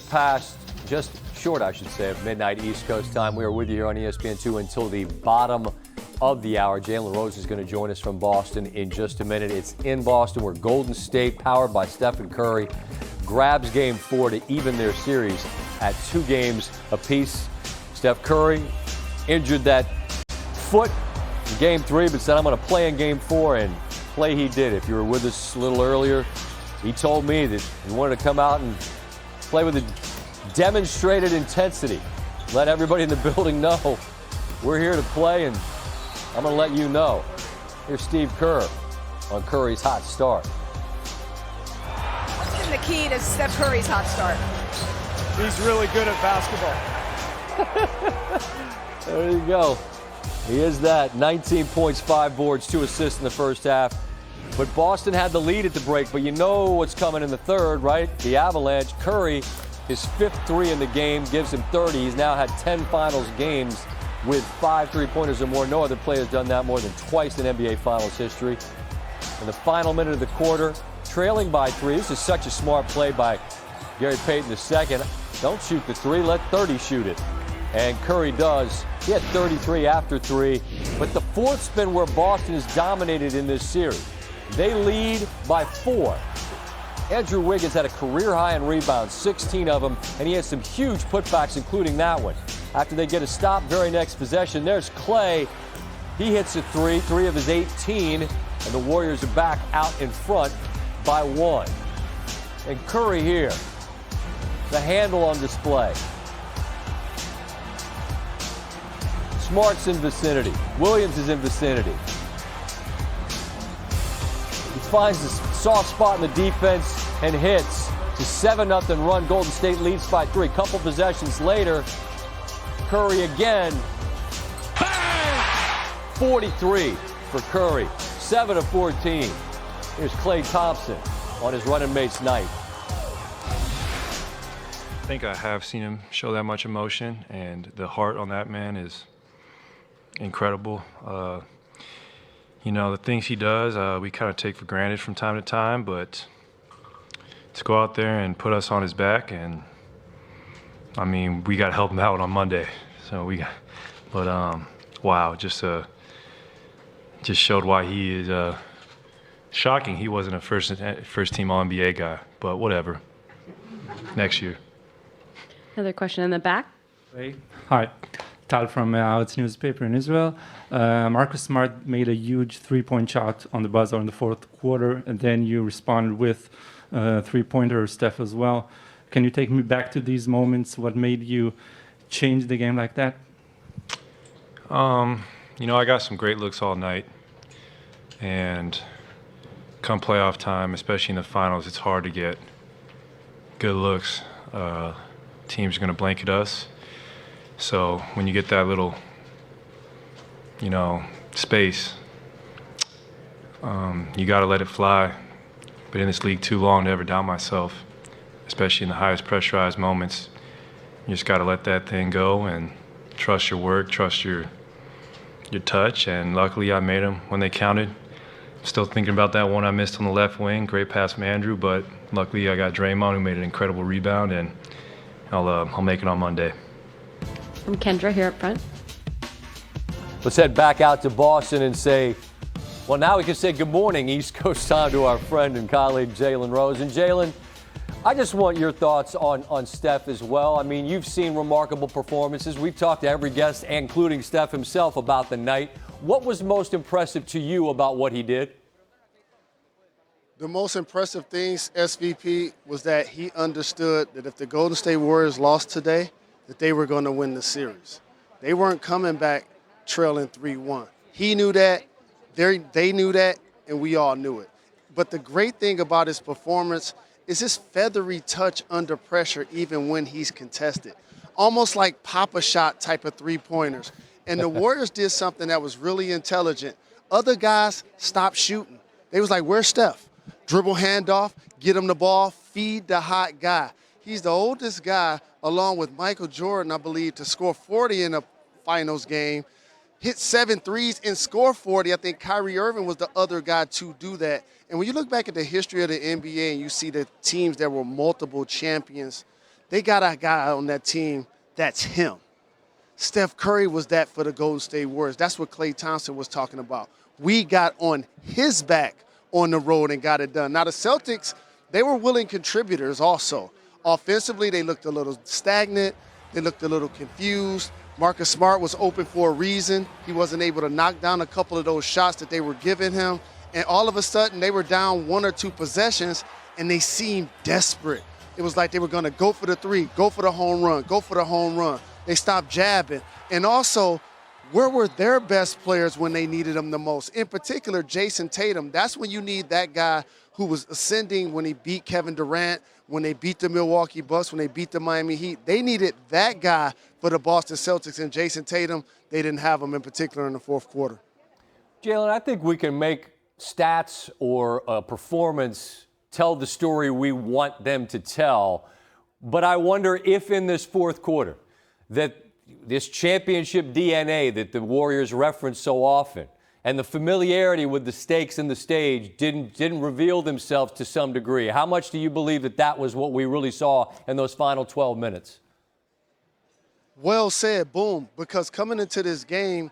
just short, I should say, of midnight East Coast time. We are with you here on ESPN2 until the bottom of the hour. Jalen Rose is going to join us from Boston in just a minute. It's in Boston where Golden State, powered by Steph and Curry, grabs Game 4 to even their series at 2 games apiece. Steph Curry injured that foot in Game 3, but said, I'm going to play in Game 4, and play he did. If you were with us a little earlier, he told me that he wanted to come out and play with a demonstrated intensity. Let everybody in the building know we're here to play, and I'm going to let you know. Here's Steve Kerr on Curry's hot start. What's been the key to Steph Curry's hot start? He's really good at basketball. There you go. He is that. 19 points, 5 boards, 2 assists in the first half. But Boston had the lead at the break, but you know what's coming in the third, right? The Avalanche. Curry, his 5th 3 in the game, gives him 30. He's now had 10 finals games with 5 3-pointers or more. No other player has done that more than twice in NBA Finals history. In the final minute of the quarter, trailing by 3. This is such a smart play by Gary Payton II. Don't shoot the 3, let 30 shoot it. And Curry does. He had 33 after 3. But the fourth spin where Boston is dominated in this series. They lead by 4. Andrew Wiggins had a career high in rebounds, 16 of them, and he has some huge putbacks, including that one. After they get a stop, very next possession, there's Clay. He hits a 3 of his 18, and the Warriors are back out in front by 1. And Curry here, the handle on display. Smart's in vicinity. Williams is in vicinity. He finds the soft spot in the defense and hits. It's a 7-0 run. Golden State leads by 3. Couple possessions later, Curry again. Bang! 43 for Curry. 7 of 14. Here's Klay Thompson on his running mate's night. I think I have seen him show that much emotion, and the heart on that man is incredible. You know, the things he does, we kind of take for granted from time to time, but to go out there and put us on his back, and I mean, we got to help him out on Monday. So wow, just showed why he is shocking. He wasn't a first team All-NBA guy, but whatever. Next year. Another question in the back. Hey. Hi. Tal from Haaretz newspaper in Israel. Marcus Smart made a huge 3-point shot on the buzzer in the fourth quarter, and then you responded with a 3-pointer, Steph as well. Can you take me back to these moments? What made you change the game like that? You know, I got some great looks all night, and come playoff time, especially in the finals, it's hard to get good looks. Teams are going to blanket us. So when you get that little, you know, space, you got to let it fly. But in this league too long to ever doubt myself, especially in the highest pressurized moments. You just got to let that thing go and trust your work, trust your touch. And luckily I made them when they counted. Still thinking about that one I missed on the left wing. Great pass from Andrew, but luckily I got Draymond who made an incredible rebound, and I'll make it on Monday. From Kendra here up front. Let's head back out to Boston and say, well, now we can say good morning East Coast time to our friend and colleague Jalen Rose. And Jalen, I just want your thoughts on Steph as well. I mean, you've seen remarkable performances. We've talked to every guest, including Steph himself, about the night. What was most impressive to you about what he did? The most impressive things, SVP, was that he understood that if the Golden State Warriors lost today, that they were going to win the series. They weren't coming back trailing 3-1. He knew that, they knew that, and we all knew it. But the great thing about his performance is his feathery touch under pressure, even when he's contested. Almost like Papa shot type of 3-pointers. And the Warriors did something that was really intelligent. Other guys stopped shooting. They was like, where's Steph? Dribble handoff, get him the ball, feed the hot guy. He's the oldest guy, along with Michael Jordan, I believe, to score 40 in a finals game, hit 7 threes and score 40. I think Kyrie Irving was the other guy to do that. And when you look back at the history of the NBA and you see the teams that were multiple champions, They got a guy on that team that's him. Steph Curry was that for the Golden State Warriors. That's what Klay Thompson was talking about. We got on his back on the road and got it done. Now, the Celtics, they were willing contributors also. Offensively, they looked a little stagnant. They looked a little confused. Marcus Smart was open for a reason. He wasn't able to knock down a couple of those shots that they were giving him. And all of a sudden, they were down 1 or 2 possessions, and they seemed desperate. It was like they were going to go for the three, go for the home run, go for the home run. They stopped jabbing. And also, where were their best players when they needed them the most? In particular, Jason Tatum. That's when you need that guy who was ascending when he beat Kevin Durant, when they beat the Milwaukee Bucks, when they beat the Miami Heat. They needed that guy for the Boston Celtics, and Jason Tatum, they didn't have him in particular in the fourth quarter. Jalen, I think we can make stats or a performance tell the story we want them to tell. But I wonder if in this fourth quarter that this championship DNA that the Warriors reference so often and the familiarity with the stakes and the stage didn't reveal themselves to some degree. How much do you believe that that was what we really saw in those final 12 minutes? Well said, boom, because coming into this game,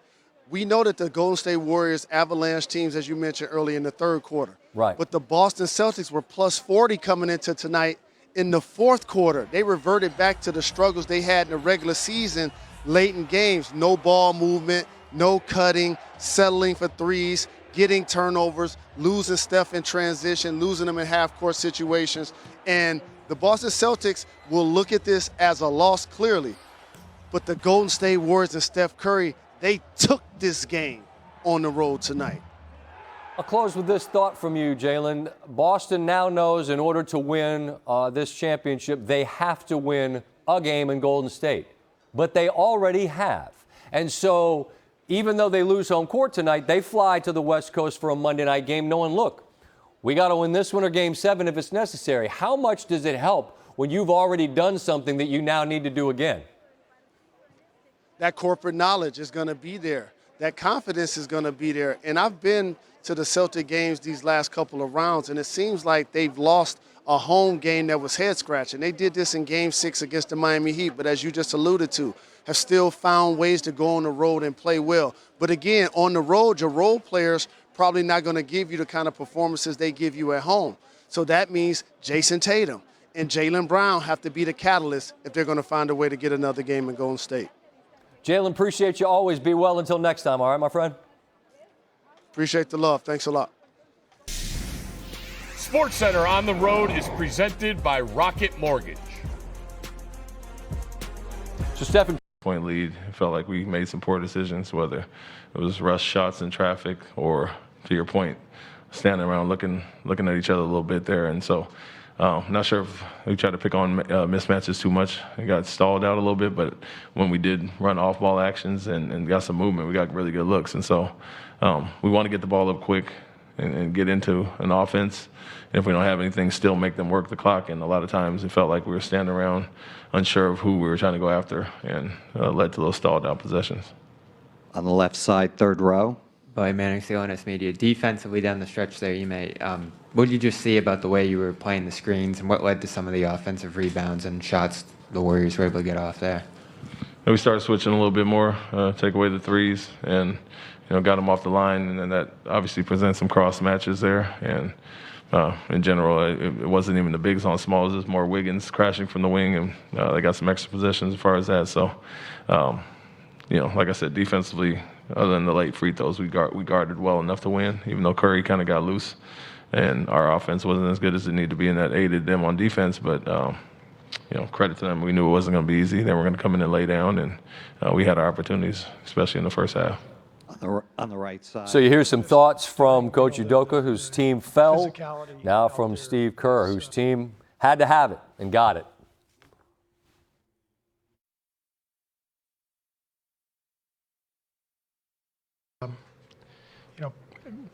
we know that the Golden State Warriors avalanche teams, as you mentioned earlier, in the third quarter. Right. But the Boston Celtics were plus 40 coming into tonight in the fourth quarter. They reverted back to the struggles they had in the regular season late in games. No ball movement, no cutting, settling for threes, getting turnovers, losing Steph in transition, losing them in half-court situations. And the Boston Celtics will look at this as a loss clearly. But the Golden State Warriors and Steph Curry, they took this game on the road tonight. I'll close with this thought from you, Jalen. Boston now knows in order to win this championship, they have to win a game in Golden State. But they already have. And so even though they lose home court tonight, they fly to the West Coast for a Monday night game knowing, look, we got to win this one or Game 7 if it's necessary. How much does it help when you've already done something that you now need to do again? That corporate knowledge is going to be there. That confidence is going to be there. And I've been to the Celtic games these last couple of rounds, and it seems like they've lost a home game that was head-scratching. They did this in Game 6 against the Miami Heat, but as you just alluded to, have still found ways to go on the road and play well. But again, on the road, your role players probably not going to give you the kind of performances they give you at home. So that means Jason Tatum and Jaylen Brown have to be the catalyst if they're going to find a way to get another game in Golden State. Jalen, appreciate you always. Be well until next time, all right, my friend? Appreciate the love. Thanks a lot. SportsCenter on the road is presented by Rocket Mortgage. So, Stephen. Point lead. It felt like we made some poor decisions, whether it was rush shots in traffic or, to your point, standing around looking at each other a little bit there. And so not sure if we tried to pick on mismatches too much. It got stalled out a little bit, but when we did run off-ball actions and got some movement, we got really good looks. And so we want to get the ball up quick and get into an offense. And if we don't have anything, still make them work the clock. And a lot of times it felt like we were standing around unsure of who we were trying to go after, and led to those stalled out possessions. On the left side, third row. By Manning CLNS Media. Defensively down the stretch there, what did you just see about the way you were playing the screens, and what led to some of the offensive rebounds and shots the Warriors were able to get off there? And we started switching a little bit more, take away the threes, and got them off the line, and then that obviously presents some cross matches there. And in general, it wasn't even the bigs on smalls; it was more Wiggins crashing from the wing, and they got some extra possessions as far as that. So, like I said, defensively, other than the late free throws, we guarded well enough to win, even though Curry kind of got loose, and our offense wasn't as good as it needed to be, and that aided them on defense. But credit to them. We knew it wasn't going to be easy. They were going to come in and lay down, and we had our opportunities, especially in the first half. On the right side. So you hear some thoughts from Coach Udoka, whose team fell. Now from Steve Kerr, whose team had to have it and got it.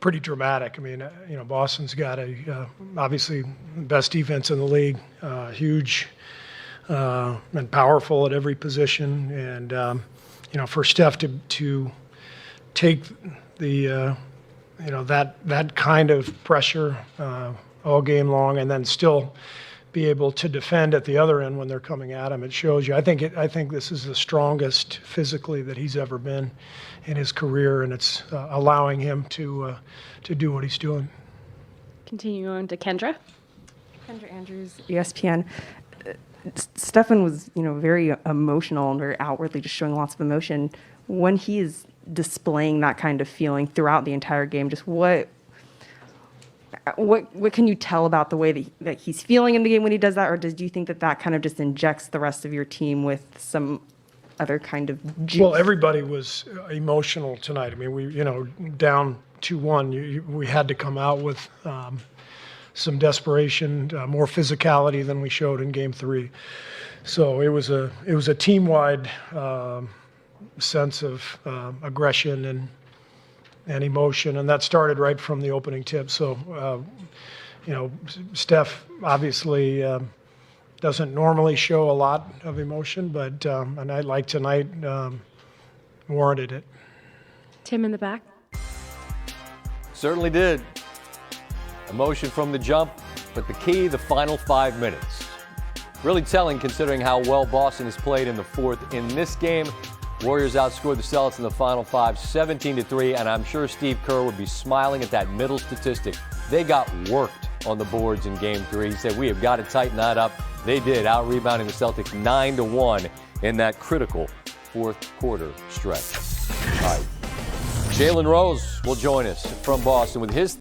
Pretty dramatic. I mean, Boston's got obviously best defense in the league, huge and powerful at every position. And, for Steph to take the, that kind of pressure all game long and then still be able to defend at the other end when they're coming at him. It shows you. I think this is the strongest physically that he's ever been in his career, and it's allowing him to do what he's doing. Continue on to Kendra. Kendra Andrews, ESPN. Stephen was, very emotional and very outwardly just showing lots of emotion. When he is displaying that kind of feeling throughout the entire game, just what can you tell about the way that he's feeling in the game when he does that, or do you think that kind of just injects the rest of your team with some other kind of juice? Well, everybody was emotional tonight. I mean, we, down 2-1, we had to come out with some desperation, more physicality than we showed in Game 3. So it was a team-wide sense of aggression and emotion, and that started right from the opening tip. So, Steph obviously doesn't normally show a lot of emotion, but a night like tonight warranted it. Tim in the back. Certainly did. Emotion from the jump, but the key, the final 5 minutes. Really telling considering how well Boston has played in the fourth. In this game, Warriors outscored the Celtics in the final 5, 17-3, and I'm sure Steve Kerr would be smiling at that middle statistic. They got worked on the boards in Game 3. He said, we have got to tighten that up. They did, out-rebounding the Celtics 9-1 in that critical fourth quarter stretch. All right. Jalen Rose will join us from Boston with his